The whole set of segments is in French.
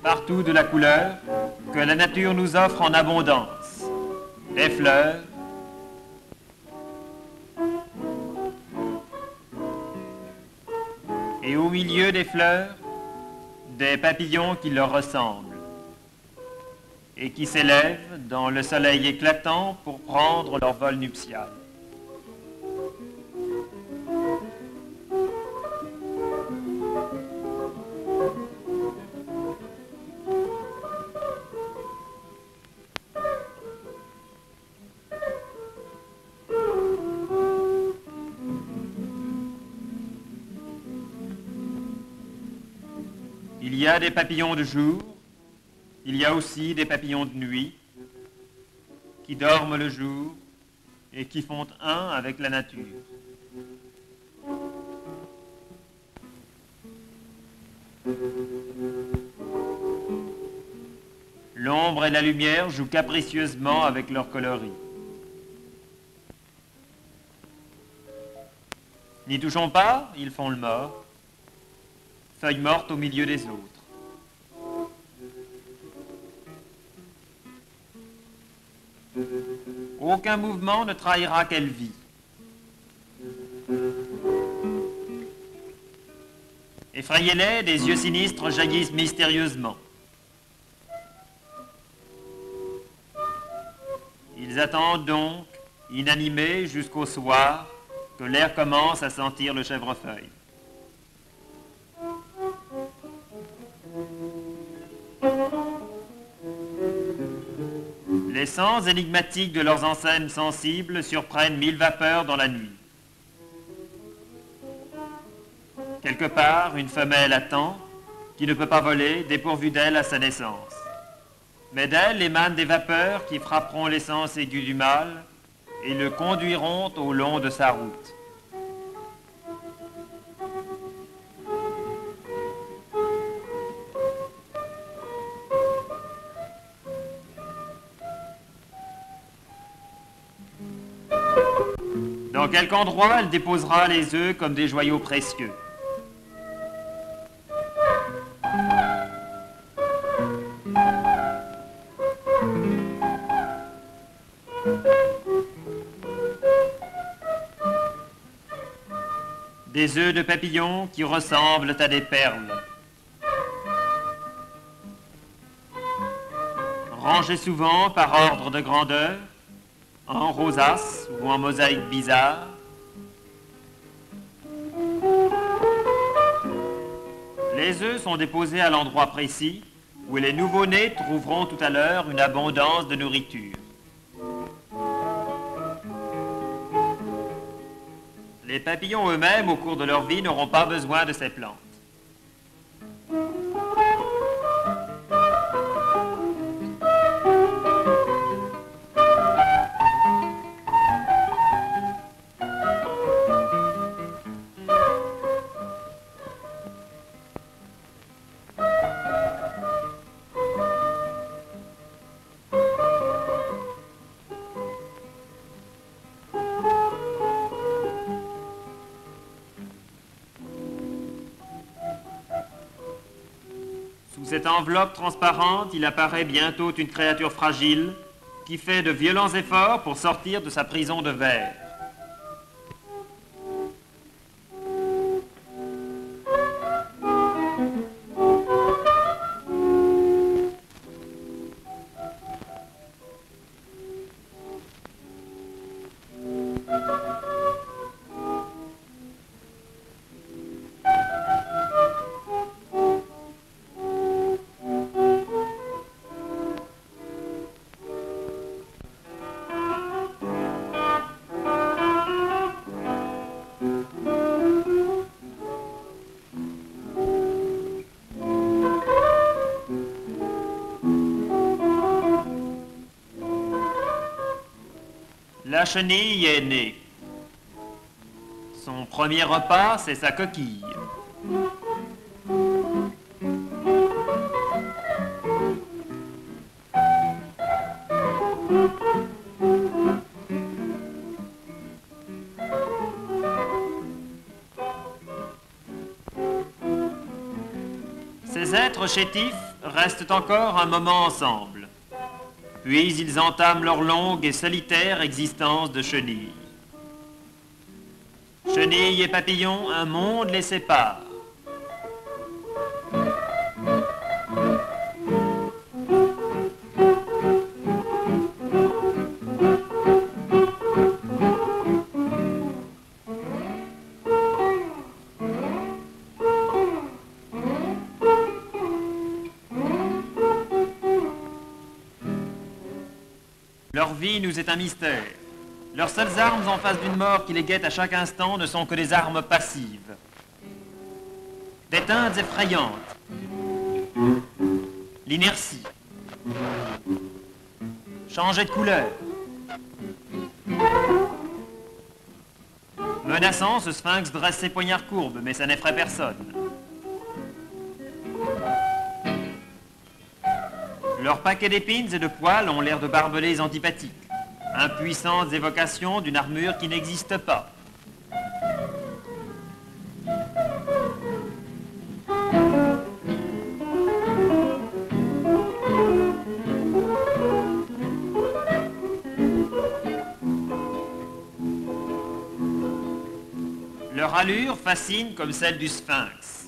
Partout de la couleur que la nature nous offre en abondance. Des fleurs, et au milieu des fleurs, des papillons qui leur ressemblent et qui s'élèvent dans le soleil éclatant pour prendre leur vol nuptial. Il y a des papillons de jour, il y a aussi des papillons de nuit qui dorment le jour et qui font un avec la nature. L'ombre et la lumière jouent capricieusement avec leurs coloris. N'y touchons pas, ils font le mort. Feuilles mortes au milieu des autres. Aucun mouvement ne trahira qu'elle vit. Effrayez-les, des yeux sinistres jaillissent mystérieusement. Ils attendent donc, inanimés jusqu'au soir, que l'air commence à sentir le chèvrefeuille. Les sens énigmatiques de leurs enseignes sensibles surprennent mille vapeurs dans la nuit. Quelque part, une femelle attend, qui ne peut pas voler, dépourvue d'elle à sa naissance. Mais d'elle émanent des vapeurs qui frapperont les sens aigus du mâle et le conduiront au long de sa route. Dans quelque endroit, elle déposera les œufs comme des joyaux précieux. Des œufs de papillons qui ressemblent à des perles. Rangés souvent par ordre de grandeur, en rosaces ou en mosaïques bizarres. Les œufs sont déposés à l'endroit précis où les nouveau-nés trouveront tout à l'heure une abondance de nourriture. Les papillons eux-mêmes, au cours de leur vie, n'auront pas besoin de ces plantes. Sous cette enveloppe transparente, il apparaît bientôt une créature fragile qui fait de violents efforts pour sortir de sa prison de verre. La chenille est née. Son premier repas, c'est sa coquille. Ces êtres chétifs restent encore un moment ensemble. Puis ils entament leur longue et solitaire existence de chenilles. Chenilles et papillons, un monde les sépare. Leur vie nous est un mystère. Leurs seules armes en face d'une mort qui les guette à chaque instant ne sont que des armes passives. Des teintes effrayantes. L'inertie. Changer de couleur. Menaçant, ce sphinx dresse ses poignards courbes, mais ça n'effraie personne. Leurs paquets d'épines et de poils ont l'air de barbelés antipathiques, impuissantes évocations d'une armure qui n'existe pas. Leur allure fascine comme celle du sphinx.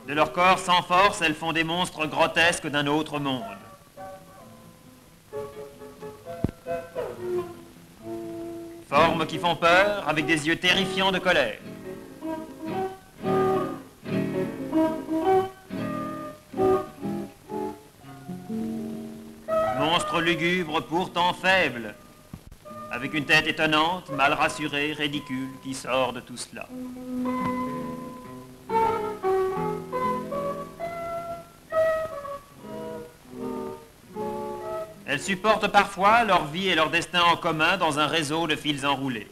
De leur corps sans force, elles font des monstres grotesques d'un autre monde. Formes qui font peur, avec des yeux terrifiants de colère. Monstres lugubres, pourtant faibles, avec une tête étonnante, mal rassurée, ridicule, qui sort de tout cela. Elles supportent parfois leur vie et leur destin en commun dans un réseau de fils enroulés.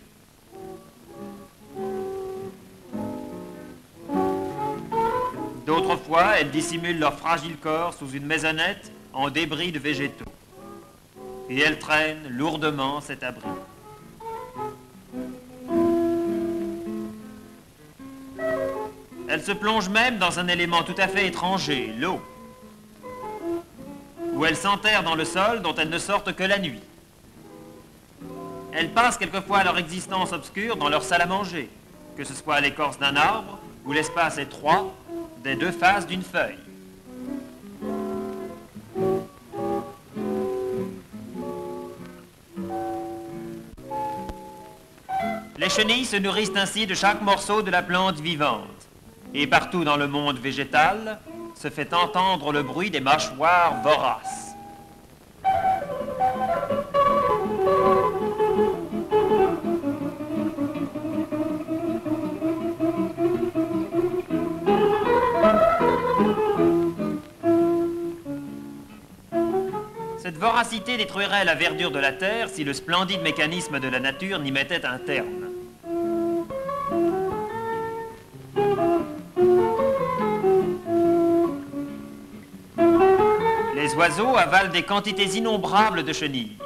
D'autres fois, elles dissimulent leur fragile corps sous une maisonnette en débris de végétaux. Et elles traînent lourdement cet abri. Elles se plongent même dans un élément tout à fait étranger, l'eau, où elles s'enterrent dans le sol dont elles ne sortent que la nuit. Elles passent quelquefois leur existence obscure dans leur salle à manger, que ce soit à l'écorce d'un arbre ou l'espace étroit des deux faces d'une feuille. Les chenilles se nourrissent ainsi de chaque morceau de la plante vivante, et partout dans le monde végétal, se fait entendre le bruit des mâchoires voraces. Cette voracité détruirait la verdure de la terre si le splendide mécanisme de la nature n'y mettait un terme. Les oiseaux avalent des quantités innombrables de chenilles.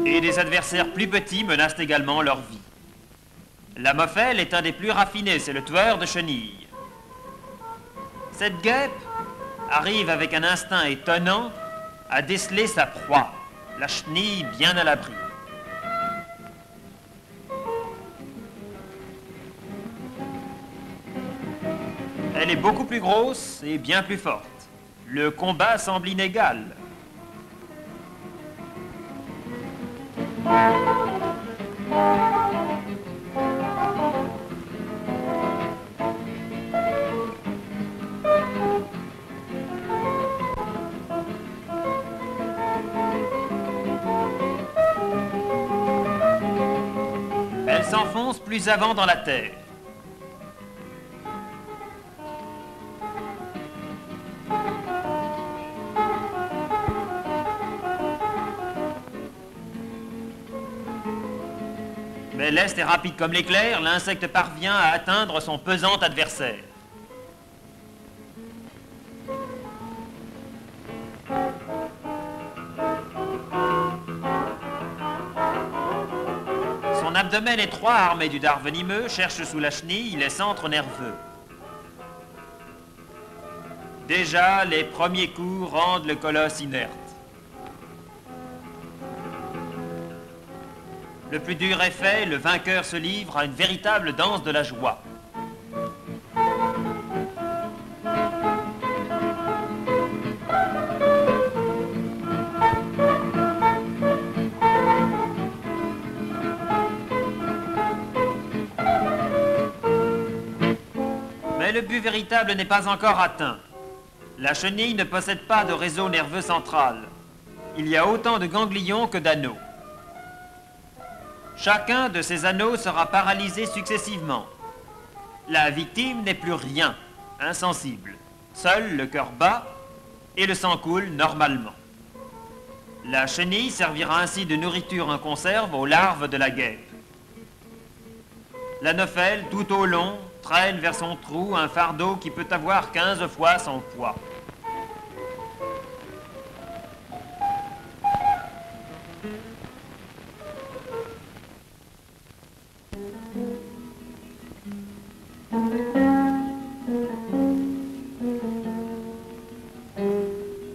Et des adversaires plus petits menacent également leur vie. La moffelle est un des plus raffinés, c'est le tueur de chenilles. Cette guêpe arrive avec un instinct étonnant à déceler sa proie, la chenille bien à l'abri. Elle est beaucoup plus grosse et bien plus forte. Le combat semble inégal. Elle s'enfonce plus avant dans la terre. Mais leste et rapide comme l'éclair, l'insecte parvient à atteindre son pesant adversaire. Son abdomen étroit armé du dard venimeux cherche sous la chenille les centres nerveux. Déjà, les premiers coups rendent le colosse inerte. Le plus dur est fait, le vainqueur se livre à une véritable danse de la joie. Mais le but véritable n'est pas encore atteint. La chenille ne possède pas de réseau nerveux central. Il y a autant de ganglions que d'anneaux. Chacun de ces anneaux sera paralysé successivement. La victime n'est plus rien, insensible. Seul le cœur bat et le sang coule normalement. La chenille servira ainsi de nourriture en conserve aux larves de la guêpe. L'anophèle, tout au long, traîne vers son trou un fardeau qui peut avoir 15 fois son poids.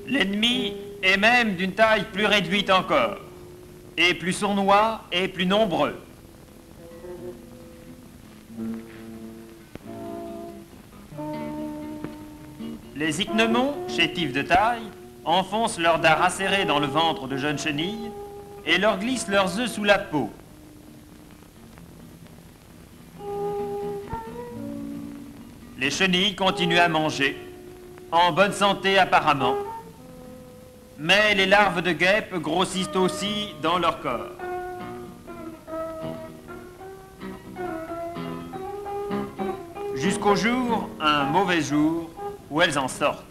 L'ennemi est même d'une taille plus réduite encore, et plus sournois et plus nombreux. Les ichneumons, chétifs de taille, enfoncent leurs dards acérés dans le ventre de jeunes chenilles et leur glissent leurs œufs sous la peau. Les chenilles continuent à manger, en bonne santé apparemment, mais les larves de guêpes grossissent aussi dans leur corps. Jusqu'au jour, un mauvais jour, où elles en sortent.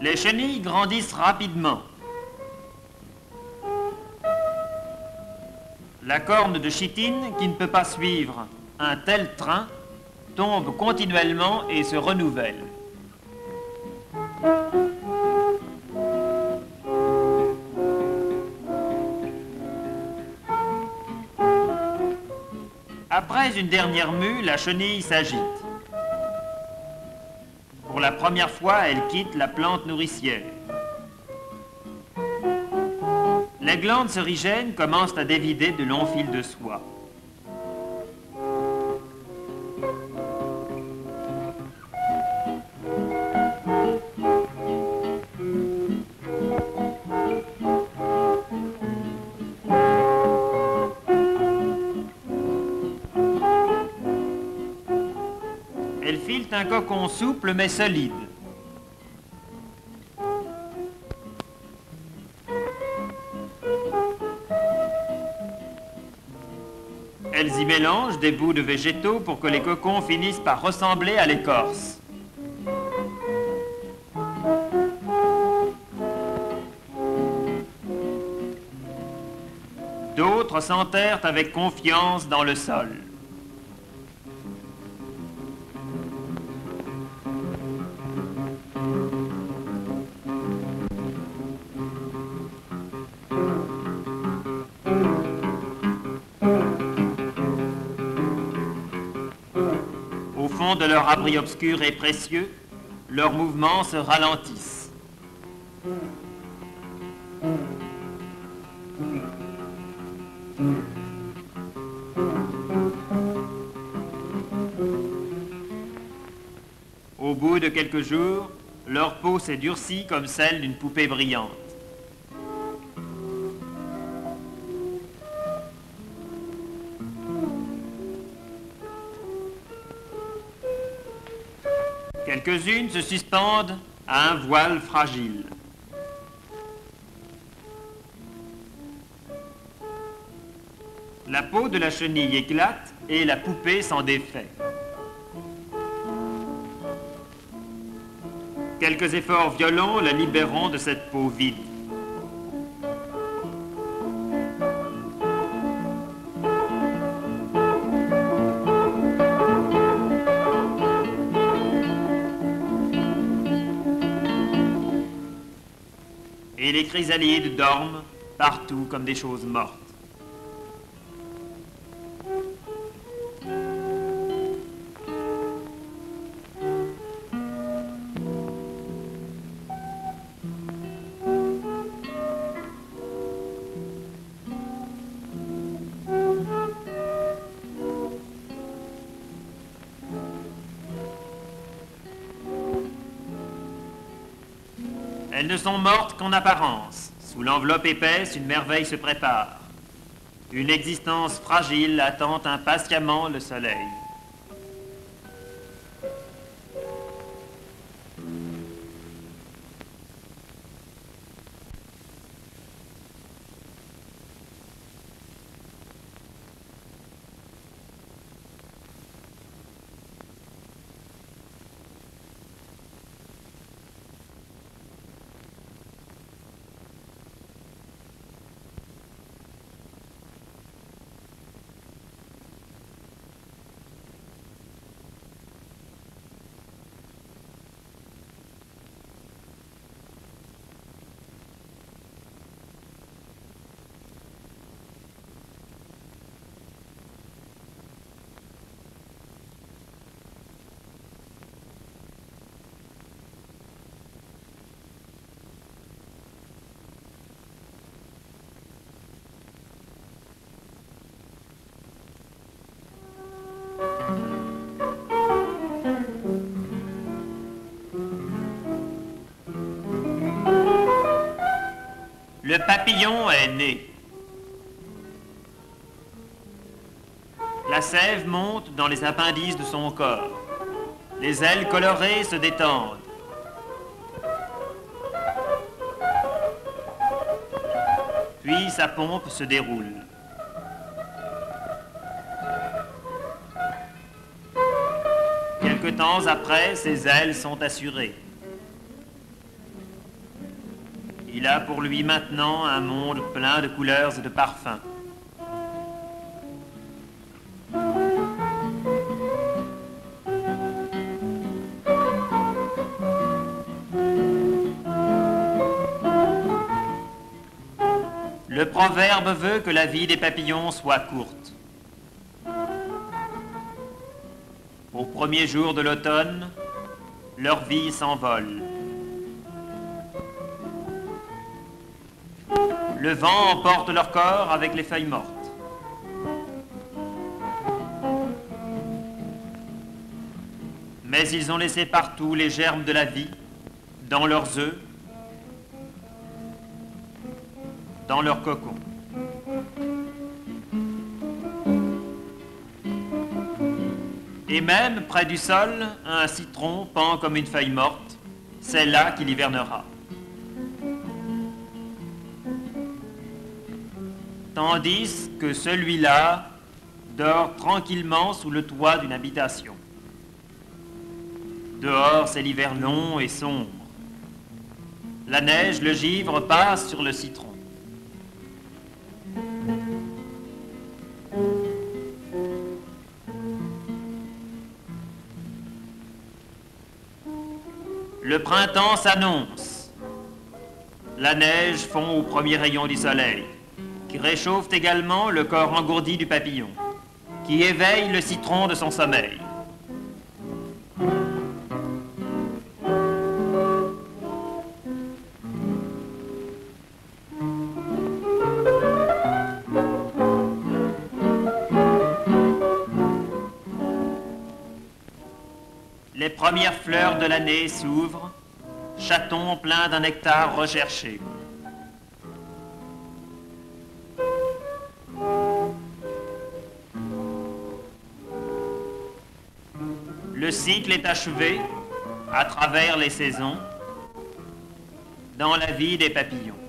Les chenilles grandissent rapidement. La corne de chitine, qui ne peut pas suivre un tel train, tombe continuellement et se renouvelle. Après une dernière mue, la chenille s'agite. Pour la première fois, elle quitte la plante nourricière. Les glandes serigènes commencent à dévider de longs fils de soie. Elles filent un cocon souple mais solide. Elles y mélangent des bouts de végétaux pour que les cocons finissent par ressembler à l'écorce. D'autres s'enterrent avec confiance dans le sol. Au fond de leur abri obscur et précieux, leurs mouvements se ralentissent. Au bout de quelques jours, leur peau s'est durcie comme celle d'une poupée brillante. Quelques-unes se suspendent à un voile fragile. La peau de la chenille éclate et la poupée s'en défait. Quelques efforts violents la libéreront de cette peau vide. Et les chrysalides dorment partout comme des choses mortes. Elles ne sont mortes qu'en apparence. Sous l'enveloppe épaisse, une merveille se prépare. Une existence fragile attend impatiemment le soleil. Le papillon est né. La sève monte dans les appendices de son corps. Les ailes colorées se détendent. Puis sa pompe se déroule. Quelque temps après, ses ailes sont assurées. Il a pour lui maintenant un monde plein de couleurs et de parfums. Le proverbe veut que la vie des papillons soit courte. Au premier jour de l'automne, leur vie s'envole. Le vent emporte leur corps avec les feuilles mortes. Mais ils ont laissé partout les germes de la vie, dans leurs œufs, dans leurs cocons. Et même près du sol, un citron pend comme une feuille morte. C'est là qu'il hivernera. Tandis que celui-là dort tranquillement sous le toit d'une habitation. Dehors, c'est l'hiver long et sombre. La neige, le givre, passe sur le citron. Le printemps s'annonce. La neige fond aux premiers rayons du soleil, qui réchauffent également le corps engourdi du papillon, qui éveille le citron de son sommeil. Les premières fleurs de l'année s'ouvrent, chatons pleins d'un nectar recherché. Le cycle est achevé, à travers les saisons, dans la vie des papillons.